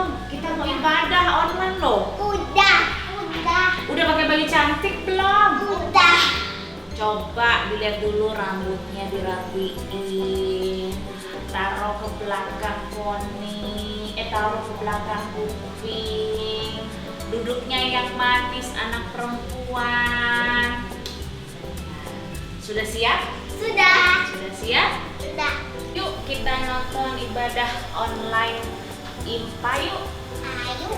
belum? Kita mau ibadah online loh. Udah. Udah pakai baju cantik belum? Udah. Coba dilihat dulu rambutnya dirapiin. Taruh ke belakang poni. Taruh ke belakang kuping. Duduknya yang manis anak perempuan. Sudah siap? Sudah. Sudah siap? Sudah. Yuk kita nonton ibadah online IMPA yuk. Ayo.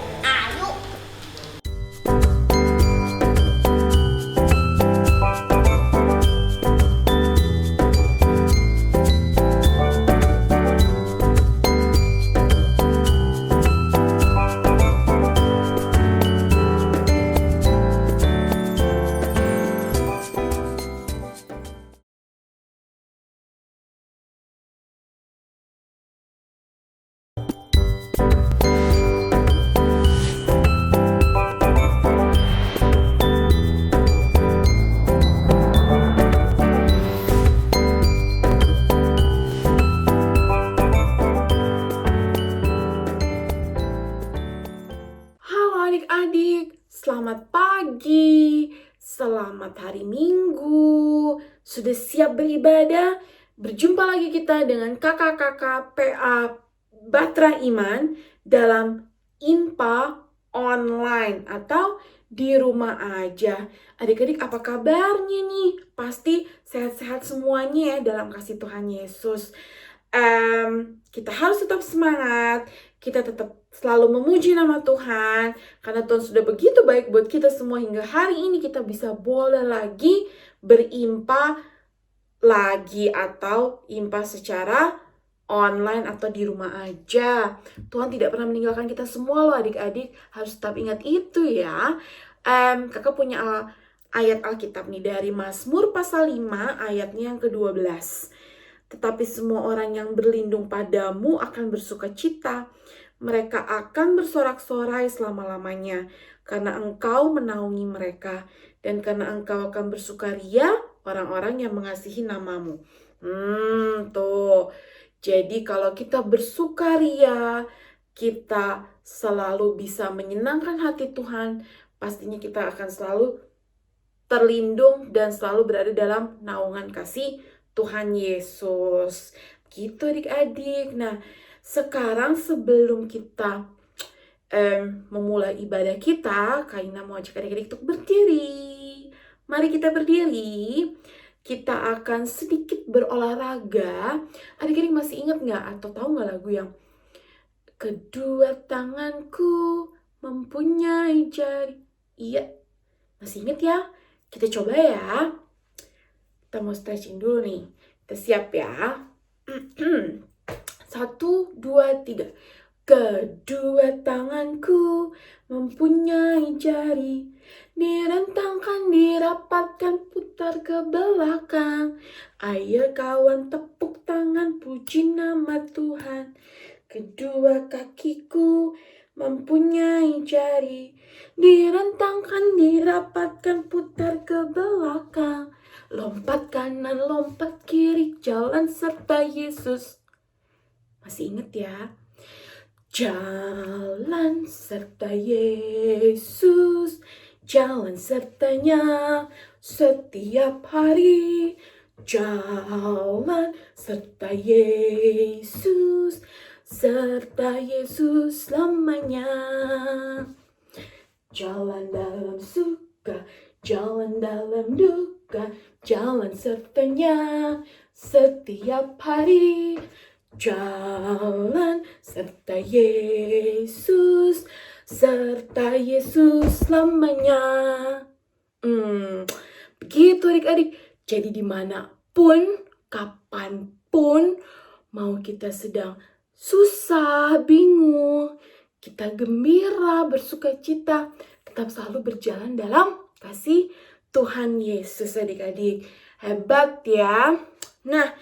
Halo adik-adik, selamat pagi, selamat hari Minggu. Sudah siap beribadah? Berjumpa lagi kita dengan kakak-kakak PA Batra Iman dalam IMPA online atau di rumah aja. Adik-adik apa kabarnya nih? Pasti sehat-sehat semuanya ya dalam kasih Tuhan Yesus. Kita harus tetap semangat, kita tetap selalu memuji nama Tuhan, karena Tuhan sudah begitu baik buat kita semua hingga hari ini kita bisa boleh lagi berimpa lagi atau impa secara online atau di rumah aja. Tuhan tidak pernah meninggalkan kita semua loh adik-adik, harus tetap ingat itu ya. Kakak punya ayat Alkitab nih dari Mazmur pasal 5 ayatnya yang ke-12. Tetapi semua orang yang berlindung padamu akan bersuka cita. Mereka akan bersorak-sorai selama-lamanya. Karena engkau menaungi mereka. Dan karena engkau akan bersukaria orang-orang yang mengasihi namamu. Tuh. Jadi kalau kita bersukaria, kita selalu bisa menyenangkan hati Tuhan. Pastinya kita akan selalu terlindung dan selalu berada dalam naungan kasih Tuhan Yesus. Gitu adik-adik. Nah, sekarang sebelum kita memulai ibadah kita, Kak Ina mau ajak adik-adik untuk berdiri. Mari kita berdiri. Kita akan sedikit berolahraga. Adik-adik masih ingat nggak atau tahu nggak lagu yang kedua tanganku mempunyai jari? Iya, masih ingat ya? Kita coba ya. Kita mau stretching dulu nih. Kita siap ya. 1, 2, 3. Kedua tanganku mempunyai jari. Direntangkan, dirapatkan, putar ke belakang. Ayo kawan tepuk tangan, puji nama Tuhan. Kedua kakiku mempunyai jari. Direntangkan, dirapatkan, putar ke belakang. Lompat kanan, lompat kiri, jalan serta Yesus. Masih ingat ya? Jalan serta Yesus, jalan sertanya setiap hari. Jalan serta Yesus, serta Yesus selamanya. Jalan dalam suka, jalan dalam duka, jalan sertanya setiap hari. Jalan serta Yesus, serta Yesus selamanya. Begitu adik-adik. Jadi dimanapun, kapanpun, mau kita sedang susah, bingung, kita gembira, bersuka cita, tetap selalu berjalan dalam kasih Tuhan Yesus adik-adik. Hebat ya. Nah,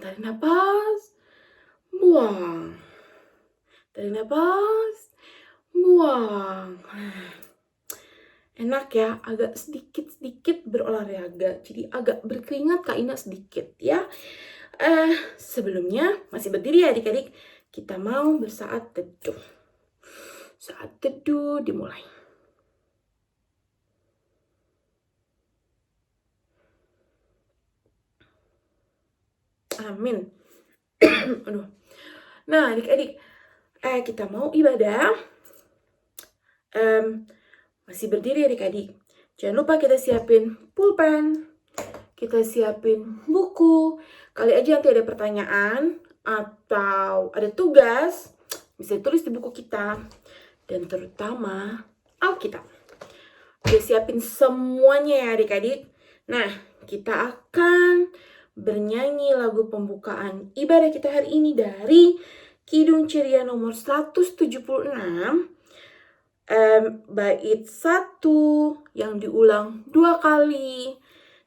tarik nafas, buang. Tarik nafas, buang. Enak ya, agak sedikit-sedikit berolahraga. Jadi agak berkeringat Kak Ina sedikit ya. Sebelumnya masih berdiri ya adik-adik. kita mau bersaat teduh. Saat teduh dimulai. Amin. Aduh. Nah, adik-adik, kita mau ibadah. Masih berdiri adik-adik. Jangan lupa kita siapin pulpen, kita siapin buku. Kali aja nanti ada pertanyaan atau ada tugas, bisa tulis di buku kita. Dan terutama Alkitab. Udah siapin semuanya ya adik-adik. Nah, kita akan bernyanyi lagu pembukaan ibadah kita hari ini dari Kidung Ceria nomor 176. Bait 1 yang diulang 2 kali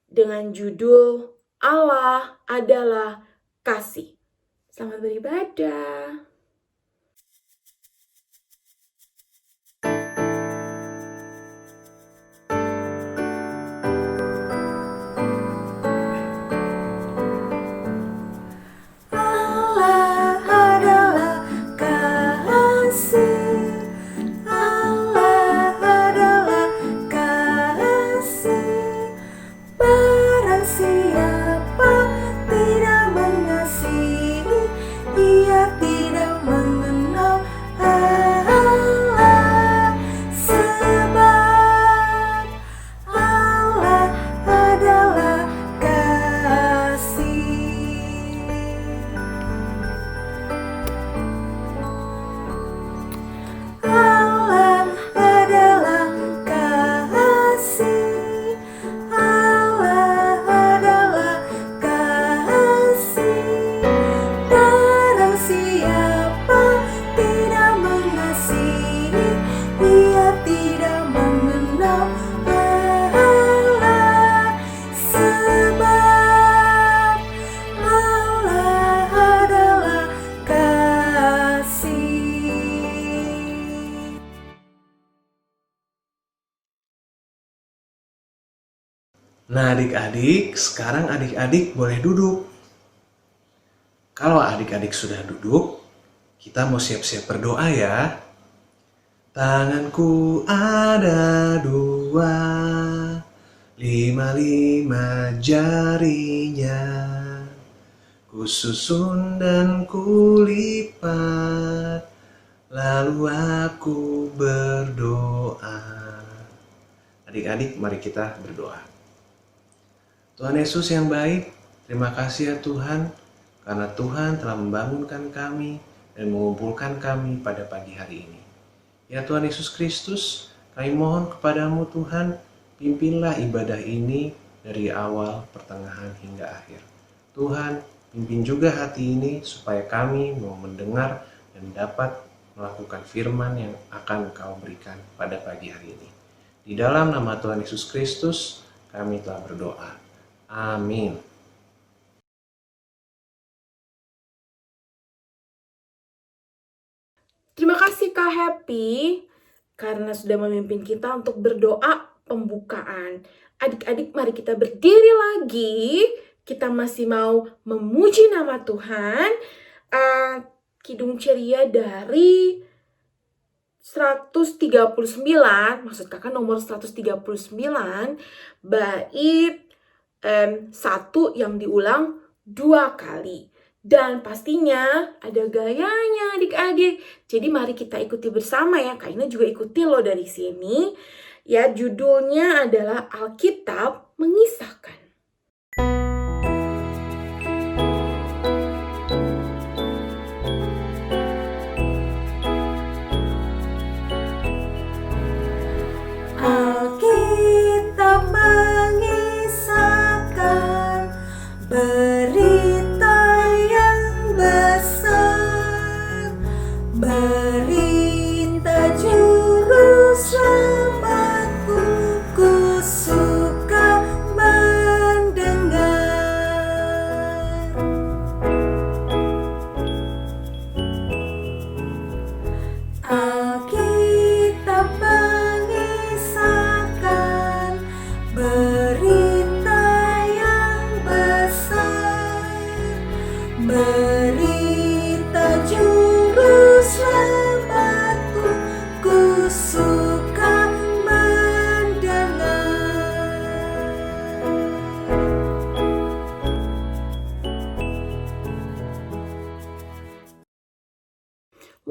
dengan judul Allah adalah kasih. Selamat beribadah. Allah adalah kasih. Allah adalah kasih. Barang siapa tidak mengasihi, ia tidak mengenal Allah. Sebab Allah adalah kasih. Allah adalah kasih. Allah adalah kasih. Barang siapa tidak mengasihi, ia tidak mengenal Allah. Sebab Allah adalah kasih. Nah adik-adik, sekarang adik-adik boleh duduk. Kalau adik-adik sudah duduk, kita mau siap-siap berdoa ya. Tanganku ada 2, 5 jarinya. Kususun dan kulipat, lalu aku berdoa. Adik-adik, mari kita berdoa. Tuhan Yesus yang baik, terima kasih ya Tuhan, karena Tuhan telah membangunkan kami dan mengumpulkan kami pada pagi hari ini. Ya Tuhan Yesus Kristus, kami mohon kepadamu Tuhan, pimpinlah ibadah ini dari awal, pertengahan, hingga akhir. Tuhan, pimpin juga hati ini supaya kami mau mendengar dan dapat melakukan firman yang akan Kau berikan pada pagi hari ini. Di dalam nama Tuhan Yesus Kristus, kami telah berdoa. Amin. Terima kasih Kak Happy karena sudah memimpin kita untuk berdoa pembukaan. Adik-adik, mari kita berdiri lagi. Kita masih mau memuji nama Tuhan. Kidung Ceria dari 139, maksud kakak nomor 139, bait 1 yang diulang 2 kali. Dan pastinya ada gayanya adik-adik. Jadi mari kita ikuti bersama ya. Kak Ina juga ikuti loh dari sini. Ya, judulnya adalah Alkitab Mengisahkan. Alkitab mengisahkan berita yang besar, berita juru selamatku. Ku suka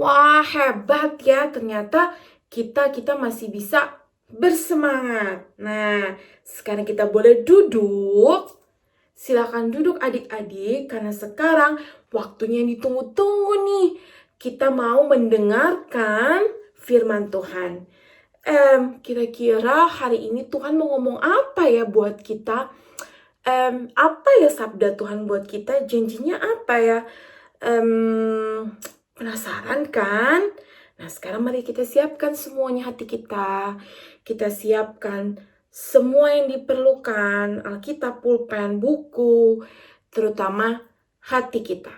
Wah, hebat ya. Ternyata kita masih bisa bersemangat. Nah, sekarang kita boleh duduk. Silakan duduk adik-adik karena sekarang waktunya yang ditunggu-tunggu nih. Kita mau mendengarkan firman Tuhan. Kira-kira hari ini Tuhan mau ngomong apa ya buat kita? Apa ya sabda Tuhan buat kita? Janjinya apa ya? Penasaran kan? Nah, sekarang mari kita siapkan semuanya hati kita. Kita siapkan semua yang diperlukan, Alkitab, pulpen, buku, terutama hati kita.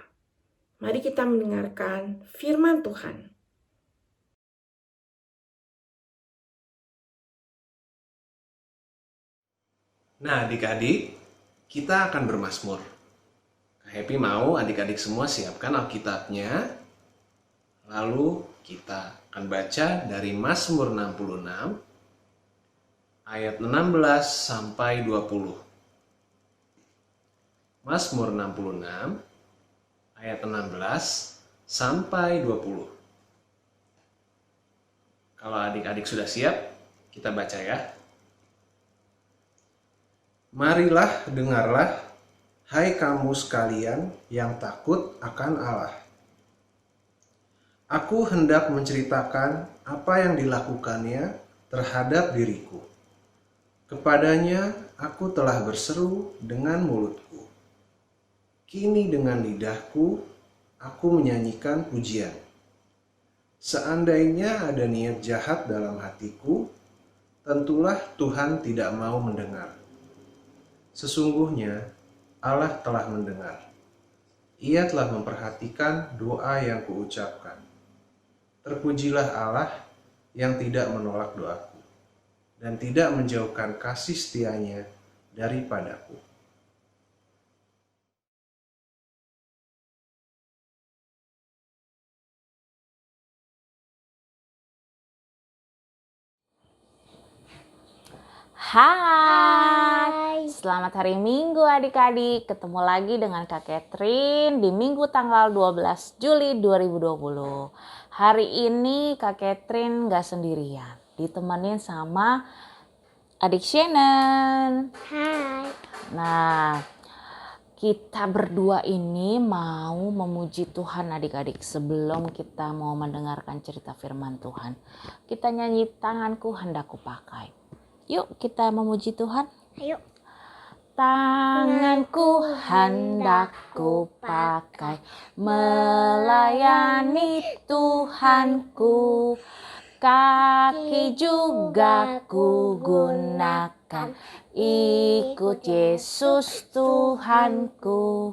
Mari kita mendengarkan firman Tuhan. Nah, adik-adik, kita akan bermazmur. Kak Happy mau adik-adik semua siapkan Alkitabnya. Lalu kita akan baca dari Mazmur 66 ayat 16 sampai 20. Mazmur 66 ayat 16 sampai 20. Kalau adik-adik sudah siap, kita baca ya. Marilah, dengarlah, hai kamu sekalian yang takut akan Allah. Aku hendak menceritakan apa yang dilakukannya terhadap diriku. Kepadanya aku telah berseru dengan mulutku. Kini dengan lidahku aku menyanyikan pujian. Seandainya ada niat jahat dalam hatiku, tentulah Tuhan tidak mau mendengar. Sesungguhnya Allah telah mendengar. Ia telah memperhatikan doa yang kuucapkan. Terpujilah Allah yang tidak menolak doaku dan tidak menjauhkan kasih setianya daripadaku. Hai, selamat hari Minggu adik-adik. Ketemu lagi dengan Kak Catherine di Minggu tanggal 12 Juli 2020. Hari ini Kak Catherine gak sendirian, ditemenin sama adik Shannon. Hai. Nah, kita berdua ini mau memuji Tuhan adik-adik. Sebelum kita mau mendengarkan cerita firman Tuhan, kita nyanyi Tanganku Hendak Kupakai. Yuk kita memuji Tuhan. Ayo. Tanganku hendak kupakai melayani Tuhanku, kaki juga ku gunakan ikut Yesus Tuhanku.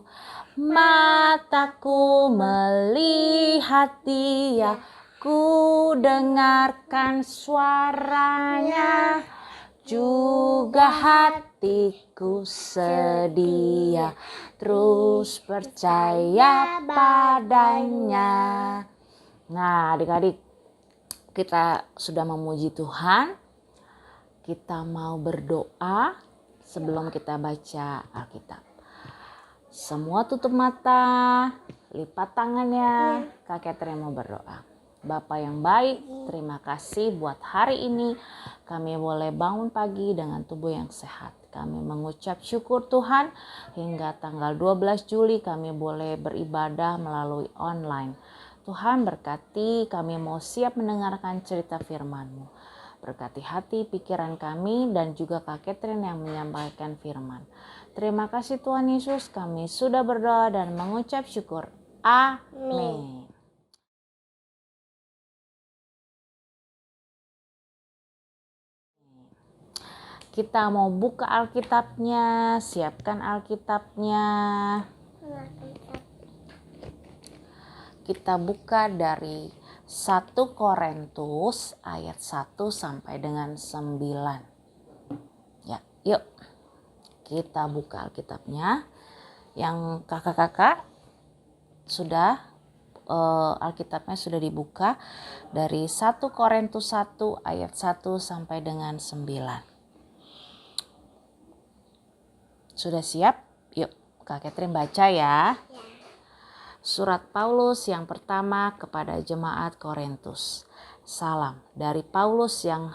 Mataku melihat Dia, ku dengarkan suaranya, juga hatiku sedia terus percaya padanya. Nah adik-adik, kita sudah memuji Tuhan. Kita mau berdoa sebelum kita baca Alkitab. Semua tutup mata, lipat tangannya. Kak Catherine mau berdoa. Bapa yang baik, terima kasih buat hari ini. Kami boleh bangun pagi dengan tubuh yang sehat. Kami mengucap syukur Tuhan, hingga tanggal 12 Juli kami boleh beribadah melalui online. Tuhan berkati, kami mau siap mendengarkan cerita firman-Mu. Berkati hati, pikiran kami, dan juga Kak Catherine yang menyampaikan firman. Terima kasih Tuhan Yesus, kami sudah berdoa dan mengucap syukur. Amin. Kita mau buka Alkitabnya, siapkan Alkitabnya. Kita buka dari 1 Korintus ayat 1 sampai dengan 9. Ya, yuk. Kita buka Alkitabnya. Yang kakak-kakak sudah Alkitabnya sudah dibuka dari 1 Korintus 1 ayat 1 sampai dengan 9. Sudah siap? Yuk, Kak Catherine baca ya. Surat Paulus yang pertama kepada jemaat Korintus. Salam dari Paulus yang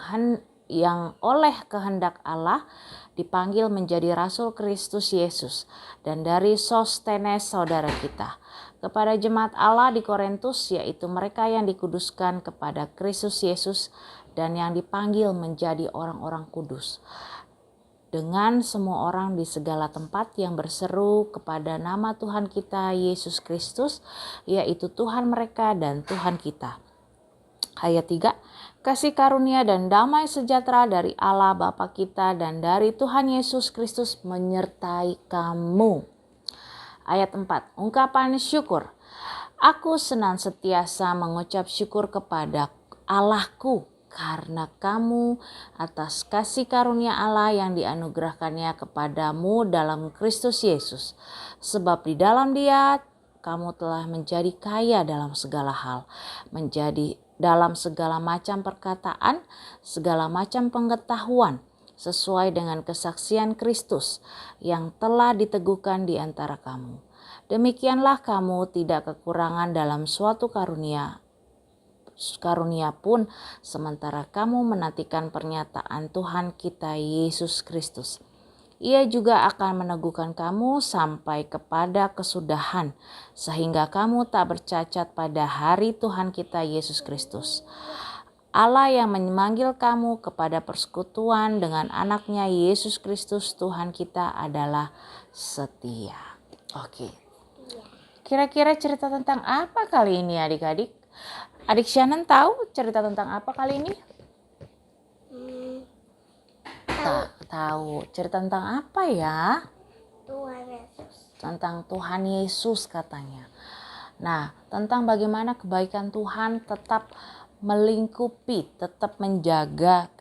oleh kehendak Allah dipanggil menjadi Rasul Kristus Yesus, dan dari Sostenes saudara kita, kepada jemaat Allah di Korintus, yaitu mereka yang dikuduskan kepada Kristus Yesus dan yang dipanggil menjadi orang-orang kudus, dengan semua orang di segala tempat yang berseru kepada nama Tuhan kita Yesus Kristus, yaitu Tuhan mereka dan Tuhan kita. Ayat 3, kasih karunia dan damai sejahtera dari Allah Bapa kita dan dari Tuhan Yesus Kristus menyertai kamu. Ayat 4, ungkapan syukur. Aku senantiasa mengucap syukur kepada Allahku karena kamu atas kasih karunia Allah yang dianugerahkannya kepadamu dalam Kristus Yesus. Sebab di dalam Dia kamu telah menjadi kaya dalam segala hal, menjadi dalam segala macam perkataan, segala macam pengetahuan, sesuai dengan kesaksian Kristus yang telah diteguhkan di antara kamu. Demikianlah kamu tidak kekurangan dalam suatu karunia pun, sementara kamu menantikan pernyataan Tuhan kita Yesus Kristus. Ia juga akan meneguhkan kamu sampai kepada kesudahan, sehingga kamu tak bercacat pada hari Tuhan kita Yesus Kristus. Allah yang memanggil kamu kepada persekutuan dengan anaknya Yesus Kristus Tuhan kita adalah setia. Oke. Kira-kira cerita tentang apa kali ini adik-adik? Adik Shannon tahu cerita tentang apa kali ini? Tahu. Cerita tentang apa ya? Tuhan Yesus. Tentang Tuhan Yesus katanya. Nah, tentang bagaimana kebaikan Tuhan tetap melingkupi, tetap menjaga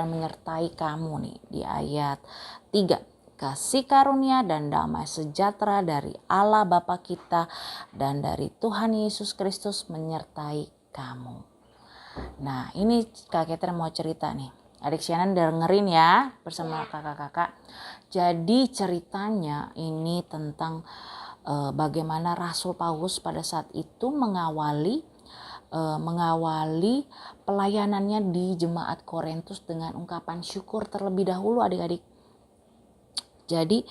menyertai kamu nih di ayat 3. Kasih karunia dan damai sejahtera dari Allah Bapa kita dan dari Tuhan Yesus Kristus menyertai kamu. Nah, ini Kak Catherine mau cerita nih. Adik Shannon dengerin ya bersama kakak-kakak. Jadi ceritanya ini tentang bagaimana Rasul Paulus pada saat itu mengawali pelayanannya di jemaat Korintus dengan ungkapan syukur terlebih dahulu adik-adik. Jadi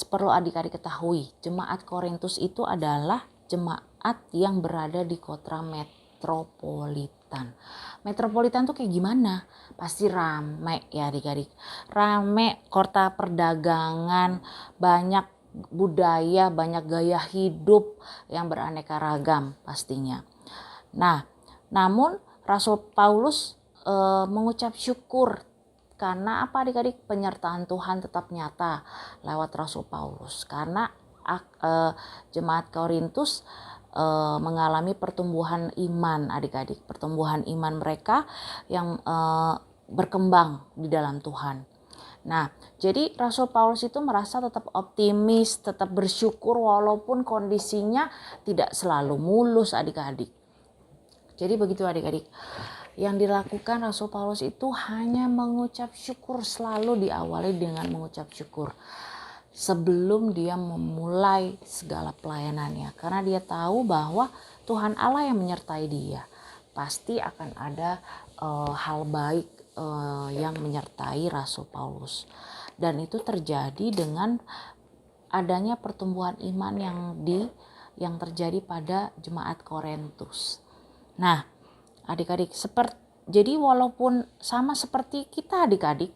perlu adik-adik ketahui, jemaat Korintus itu adalah jemaat yang berada di kota metropolitan. Metropolitan tuh kayak gimana? Pasti rame ya adik-adik. Rame, kota perdagangan, banyak budaya, banyak gaya hidup yang beraneka ragam pastinya. Nah, namun Rasul Paulus mengucap syukur karena apa adik-adik? Penyertaan Tuhan tetap nyata lewat Rasul Paulus. Karena jemaat Korintus mengalami pertumbuhan iman adik-adik. Pertumbuhan iman mereka yang berkembang di dalam Tuhan. Nah, jadi Rasul Paulus itu merasa tetap optimis, tetap bersyukur walaupun kondisinya tidak selalu mulus adik-adik. Jadi begitu adik-adik. Yang dilakukan Rasul Paulus itu hanya mengucap syukur, selalu diawali dengan mengucap syukur sebelum dia memulai segala pelayanannya. Karena dia tahu bahwa Tuhan Allah yang menyertai dia. Pasti akan ada hal baik yang menyertai Rasul Paulus. Dan itu terjadi dengan adanya pertumbuhan iman yang terjadi pada jemaat Korintus. Nah, adik-adik, jadi walaupun sama seperti kita adik-adik,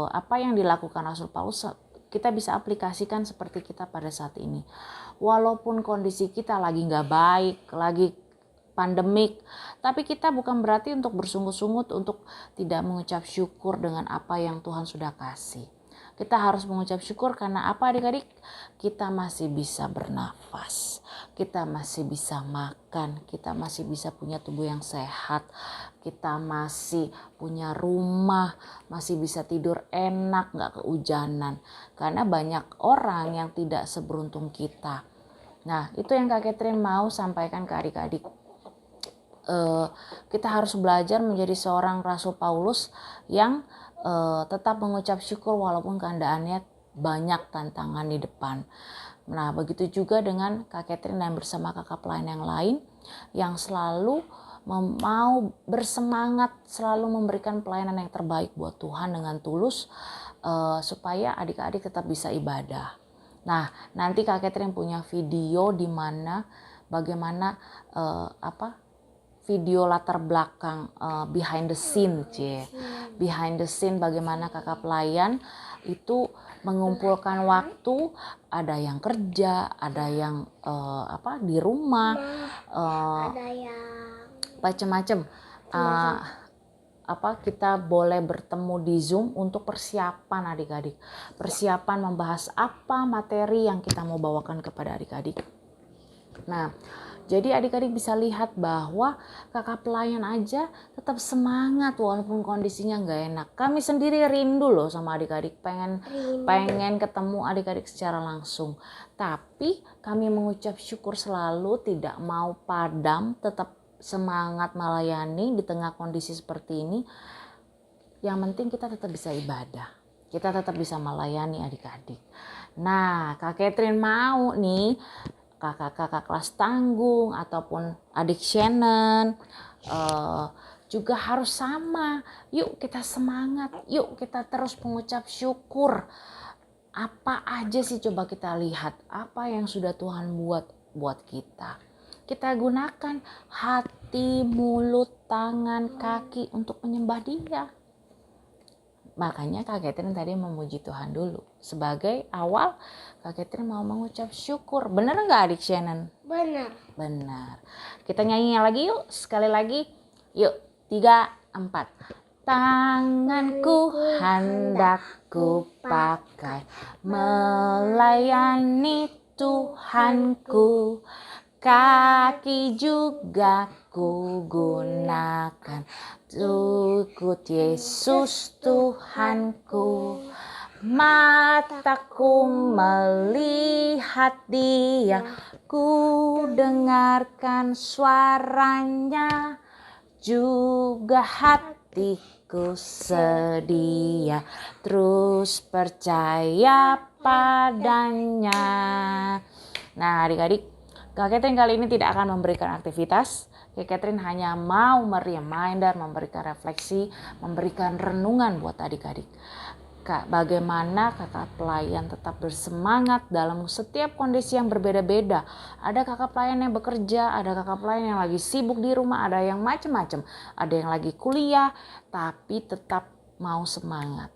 apa yang dilakukan Rasul Paulus kita bisa aplikasikan seperti kita pada saat ini. Walaupun kondisi kita lagi gak baik, lagi pandemik, tapi kita bukan berarti untuk bersungut-sungut, untuk tidak mengucap syukur dengan apa yang Tuhan sudah kasih. Kita harus mengucap syukur karena apa adik-adik? Kita masih bisa bernafas, kita masih bisa makan, kita masih bisa punya tubuh yang sehat, kita masih punya rumah, masih bisa tidur enak, gak kehujanan. Karena banyak orang yang tidak seberuntung kita. Nah, itu yang Kak Catherine mau sampaikan ke adik-adik. Kita harus belajar menjadi seorang Rasul Paulus yang tetap mengucap syukur walaupun keadaannya banyak tantangan di depan. Nah, begitu juga dengan Kak Catherine dan bersama kakak pelayan yang lain yang selalu mau bersemangat, selalu memberikan pelayanan yang terbaik buat Tuhan dengan tulus, supaya adik-adik tetap bisa ibadah. Nah, nanti Kak Catherine punya video di mana bagaimana video latar belakang, behind the scene, behind the scene bagaimana kakak pelayan itu mengumpulkan waktu, ada yang kerja, ada yang di rumah, Ada yang macam-macam. Kita boleh bertemu di Zoom untuk persiapan adik-adik, persiapan membahas apa materi yang kita mau bawakan kepada adik-adik. Nah, jadi adik-adik bisa lihat bahwa kakak pelayan aja tetap semangat walaupun kondisinya nggak enak. Kami sendiri rindu loh sama adik-adik, pengen ketemu adik-adik secara langsung. Tapi kami mengucap syukur selalu, tidak mau padam, tetap semangat melayani di tengah kondisi seperti ini. Yang penting kita tetap bisa ibadah, kita tetap bisa melayani adik-adik. Nah, Kak Catherine mau nih kakak-kakak kelas tanggung ataupun adik Shannon juga harus sama. Yuk kita semangat, yuk kita terus mengucap syukur. Apa aja sih, coba kita lihat apa yang sudah Tuhan buat kita. Kita gunakan hati, mulut, tangan, kaki untuk menyembah Dia. Makanya Kak Catherine tadi memuji Tuhan dulu. Sebagai awal, Kak Catherine mau mengucap syukur. Benar nggak adik Shannon? benar. Benar. Kita nyanyinya lagi yuk. Sekali lagi. Yuk. 3, 4. Tanganku hendak ku pakai melayani Tuhanku. Kaki juga ku gunakan ikut Yesus Tuhanku. Mataku melihat Dia, ku dengarkan suaranya, juga hatiku sedia terus percaya padanya. Nah adik-adik, Kak Catherine kali ini tidak akan memberikan aktivitas. Kak Catherine hanya mau reminder, memberikan refleksi, memberikan renungan buat adik-adik. Bagaimana kakak pelayan tetap bersemangat dalam setiap kondisi yang berbeda-beda. Ada kakak pelayan yang bekerja, ada kakak pelayan yang lagi sibuk di rumah, ada yang macam-macam. Ada yang lagi kuliah, tapi tetap mau semangat.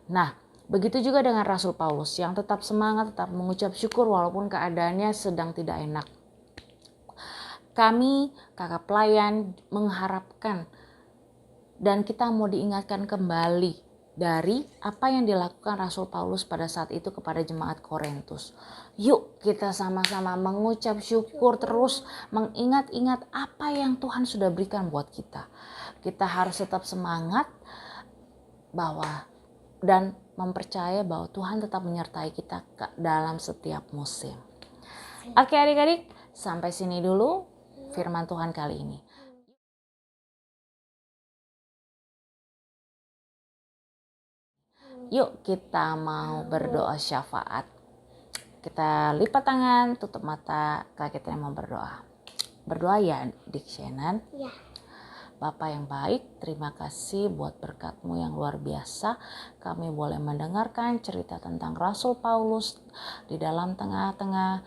Nah, begitu juga dengan Rasul Paulus yang tetap semangat, tetap mengucap syukur walaupun keadaannya sedang tidak enak. Kami, kakak pelayan, mengharapkan dan kita mau diingatkan kembali dari apa yang dilakukan Rasul Paulus pada saat itu kepada jemaat Korintus. Yuk kita sama-sama mengucap syukur, terus mengingat-ingat apa yang Tuhan sudah berikan buat kita. Kita harus tetap semangat dan mempercaya bahwa Tuhan tetap menyertai kita dalam setiap musim. Oke adik-adik, sampai sini dulu firman Tuhan kali ini. Yuk kita mau berdoa syafaat. Kita lipat tangan, tutup mata, kita mau berdoa. Berdoa ya Dik Shannon. Ya. Bapa yang baik, terima kasih buat berkat-Mu yang luar biasa. Kami boleh mendengarkan cerita tentang Rasul Paulus di dalam tengah-tengah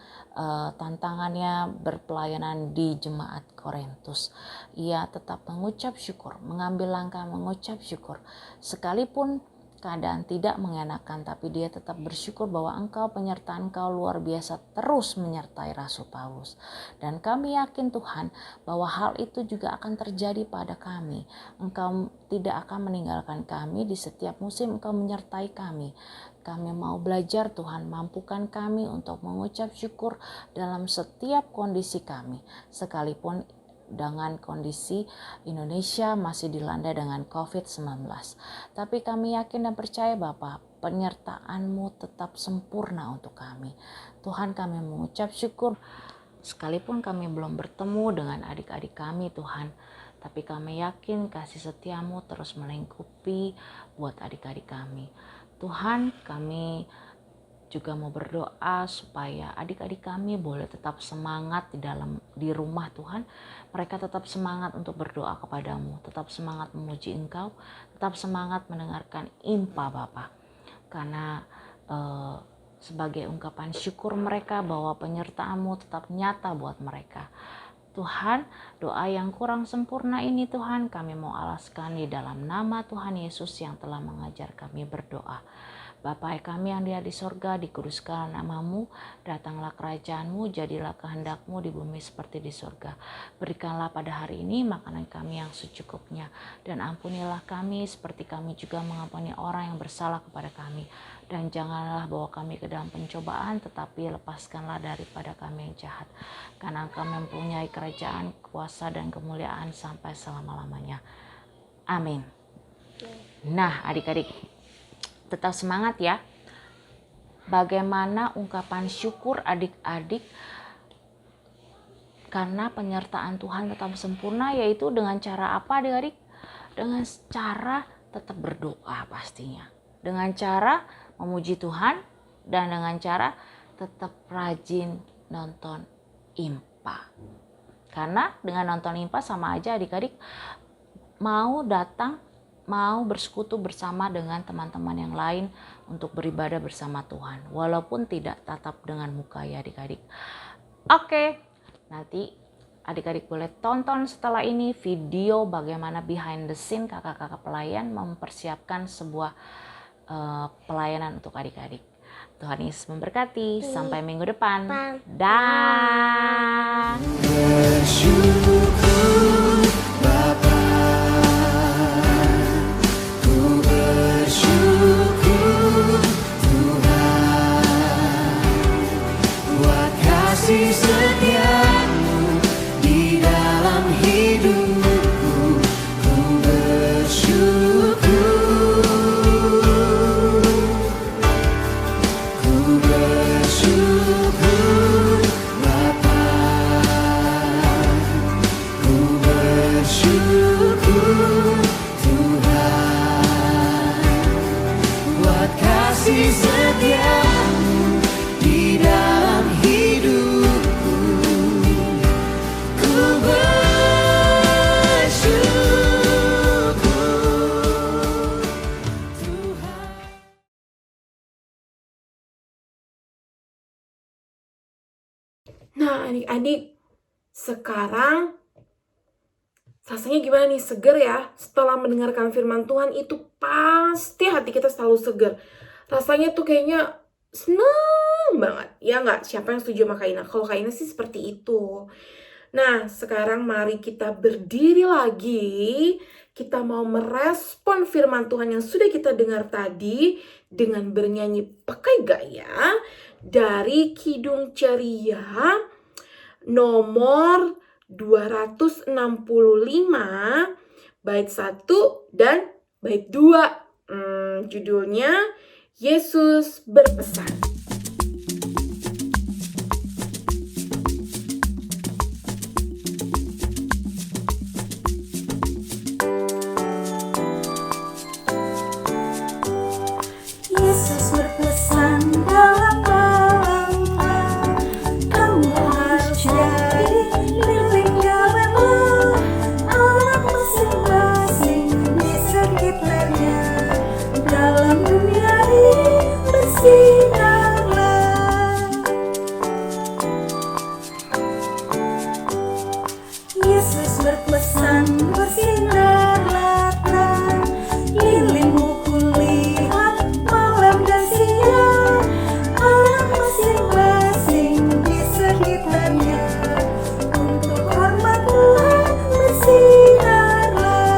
tantangannya berpelayanan di jemaat Korintus. Ia tetap mengucap syukur, mengambil langkah mengucap syukur. Sekalipun keadaan tidak mengenakan, tapi dia tetap bersyukur bahwa penyertaan Engkau luar biasa terus menyertai Rasul Paulus. Dan kami yakin Tuhan bahwa hal itu juga akan terjadi pada kami. Engkau tidak akan meninggalkan kami di setiap musim, Engkau menyertai kami. Kami mau belajar Tuhan, mampukan kami untuk mengucap syukur dalam setiap kondisi kami. Sekalipun dengan kondisi Indonesia masih dilanda dengan COVID-19. Tapi kami yakin dan percaya Bapa, penyertaan-Mu tetap sempurna untuk kami. Tuhan, kami mengucap syukur sekalipun kami belum bertemu dengan adik-adik kami Tuhan. Tapi kami yakin kasih setia-Mu terus melingkupi buat adik-adik kami. Tuhan, kami juga mau berdoa supaya adik-adik kami boleh tetap semangat di rumah Tuhan. Mereka tetap semangat untuk berdoa kepadamu, tetap semangat memuji Engkau, tetap semangat mendengarkan impa Bapa. Karena sebagai ungkapan syukur mereka bahwa penyertaan-Mu tetap nyata buat mereka. Tuhan, doa yang kurang sempurna ini Tuhan kami mau alaskan di dalam nama Tuhan Yesus yang telah mengajar kami berdoa. Bapa kami yang di sorga, dikuduskanlah nama-Mu, datanglah kerajaan-Mu, jadilah kehendak-Mu di bumi seperti di sorga. Berikanlah pada hari ini makanan kami yang secukupnya, dan ampunilah kami seperti kami juga mengampuni orang yang bersalah kepada kami. Dan janganlah bawa kami ke dalam pencobaan, tetapi lepaskanlah daripada kami yang jahat. Karena Engkau mempunyai kerajaan, kuasa, dan kemuliaan sampai selama-lamanya. Amin. Nah, adik-adik, tetap semangat ya. Bagaimana ungkapan syukur adik-adik karena penyertaan Tuhan tetap sempurna, yaitu dengan cara apa adik-adik? Dengan cara tetap berdoa pastinya. Dengan cara memuji Tuhan dan dengan cara tetap rajin nonton impa. Karena dengan nonton impa sama aja adik-adik mau bersekutu bersama dengan teman-teman yang lain untuk beribadah bersama Tuhan. Walaupun tidak tatap dengan muka ya adik-adik. Oke, nanti adik-adik boleh tonton setelah ini video bagaimana behind the scene kakak-kakak pelayan mempersiapkan sebuah pelayanan untuk adik-adik. Tuhan Yesus memberkati. Sampai minggu depan. Dah. Bersyukur Bapa, ku bersyukur Tuhan, buat kasih setia-Mu di dalam hidupku. Ku bersyukur, ku bersyukur Bapa, ku bersyukur Tuhan, buat kasih setia-Mu di dalam hidupku. Ku bersyukur Tuhan. Nah, adik-adik, sekarang rasanya gimana nih? Seger ya? Setelah mendengarkan firman Tuhan itu pasti hati kita selalu seger. Rasanya tuh kayaknya seneng banget. Ya nggak? Siapa yang setuju sama Kaina? Kalau Kaina sih seperti itu. Nah, sekarang mari kita berdiri lagi. Kita mau merespon firman Tuhan yang sudah kita dengar tadi dengan bernyanyi pakai gaya dari Kidung Ceria nomor 265 bait 1 dan bait 2. Judulnya Yesus berpesan. Yesus berpesan dalam malamnya, kamu harus jadi milik kawanmu, anak masing-masing di sekitarnya. Dalam dunia ini bersinarlah. Yesus berpesan bersinarlah, lilingmu kulihat malam dan siang, anak masing-masing di sekitarnya. Untuk hormat Tuhan bersinarlah.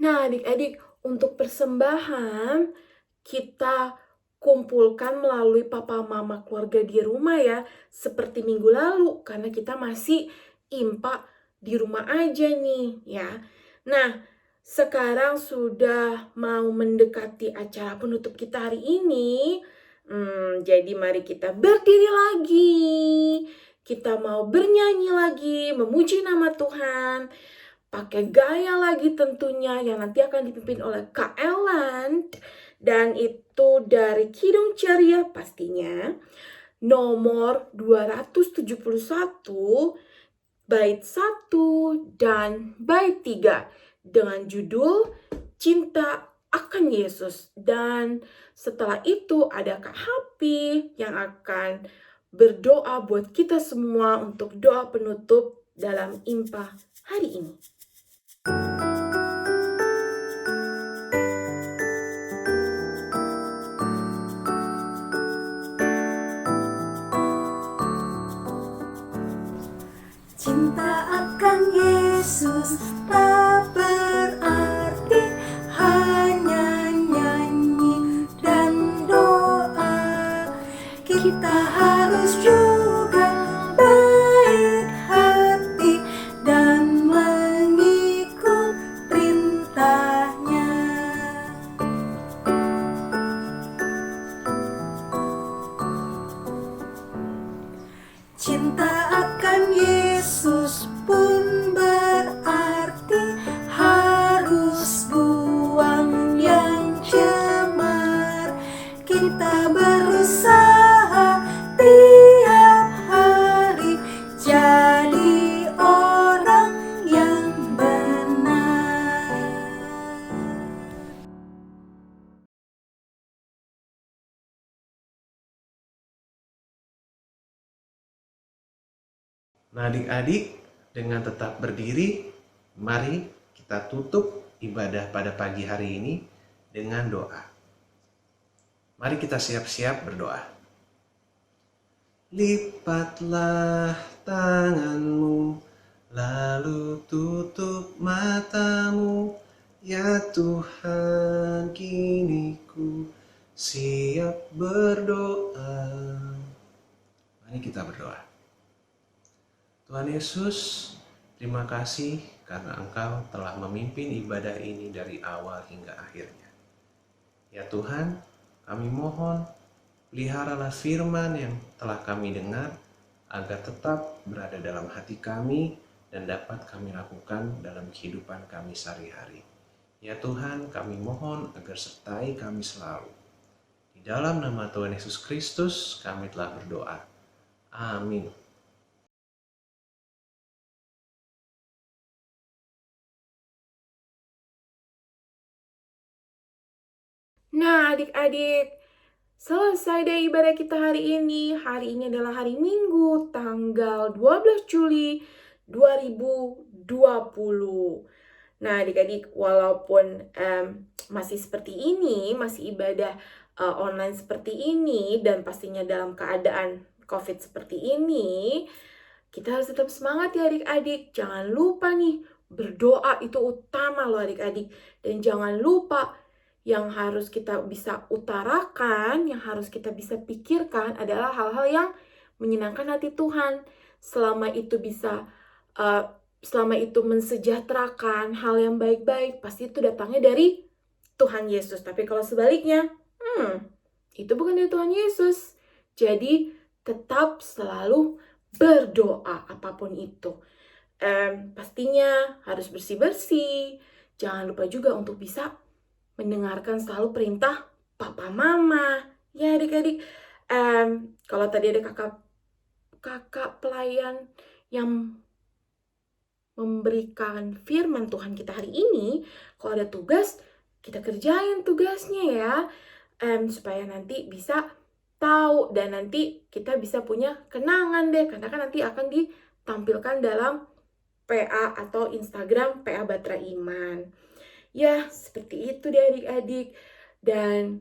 Nah, adik-adik, untuk persembahan kita kumpulkan melalui papa mama keluarga di rumah ya, seperti minggu lalu karena kita masih impa di rumah aja nih ya. Nah, sekarang sudah mau mendekati acara penutup kita hari ini. Jadi mari kita berdiri lagi. kita mau bernyanyi lagi, memuji nama Tuhan, pakai gaya lagi tentunya yang nanti akan dipimpin oleh Kak Ellen. Dan itu dari Kidung Ceria pastinya. Nomor 271, bait 1 dan bait 3 dengan judul Cinta akan Yesus. Dan setelah itu ada Kak Happy yang akan berdoa buat kita semua untuk doa penutup dalam Impa hari ini. Cinta akan Yesus tak berarti hanya nyanyi dan doa. Kita harus juga baik hati dan mengikut perintahnya. Cinta akan Yesus pun berarti harus buang yang cemar. Kita berusaha tiap hari jadi orang yang benar. Nah, adik-adik, dengan tetap berdiri, mari kita tutup ibadah pada pagi hari ini dengan doa. Mari kita siap-siap berdoa. Lipatlah tanganmu, lalu tutup matamu, ya Tuhan, kini ku siap berdoa. Mari kita berdoa. Tuhan Yesus, terima kasih karena Engkau telah memimpin ibadah ini dari awal hingga akhirnya. Ya Tuhan, kami mohon, peliharalah firman yang telah kami dengar, agar tetap berada dalam hati kami dan dapat kami lakukan dalam kehidupan kami sehari-hari. Ya Tuhan, kami mohon agar sertai kami selalu. Di dalam nama Tuhan Yesus Kristus, kami telah berdoa. Amin. Nah, adik-adik, selesai deh ibadah kita hari ini. Hari ini adalah hari Minggu, tanggal 12 Juli 2020. Nah, adik-adik, walaupun masih seperti ini, masih ibadah online seperti ini, dan pastinya dalam keadaan COVID seperti ini, kita harus tetap semangat ya adik-adik. Jangan lupa nih, berdoa itu utama loh adik-adik. Dan jangan lupa, yang harus kita bisa utarakan, yang harus kita bisa pikirkan adalah hal-hal yang menyenangkan hati Tuhan. Selama itu mensejahterakan hal yang baik-baik, pasti itu datangnya dari Tuhan Yesus. Tapi kalau sebaliknya, itu bukan dari Tuhan Yesus. Jadi tetap selalu berdoa apapun itu. Pastinya harus bersih-bersih. Jangan lupa juga untuk bisa mendengarkan selalu perintah papa mama. Ya adik-adik, kalau tadi ada kakak pelayan yang memberikan firman Tuhan kita hari ini, kalau ada tugas, kita kerjain tugasnya ya, supaya nanti bisa tahu dan nanti kita bisa punya kenangan deh, karena kan nanti akan ditampilkan dalam PA atau Instagram PA Batra Iman. Ya, seperti itu deh adik-adik. Dan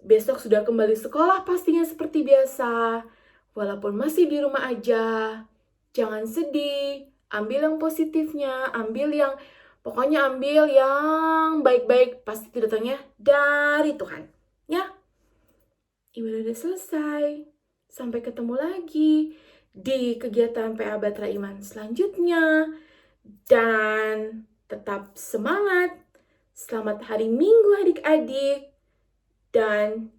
besok sudah kembali sekolah pastinya seperti biasa. Walaupun masih di rumah aja, jangan sedih. Ambil yang positifnya, pokoknya ambil yang baik-baik. Pasti itu datangnya dari Tuhan. Ya, ibadah udah selesai. Sampai ketemu lagi di kegiatan PA Batra Iman selanjutnya. Dan tetap semangat. Selamat hari Minggu adik-adik. Dan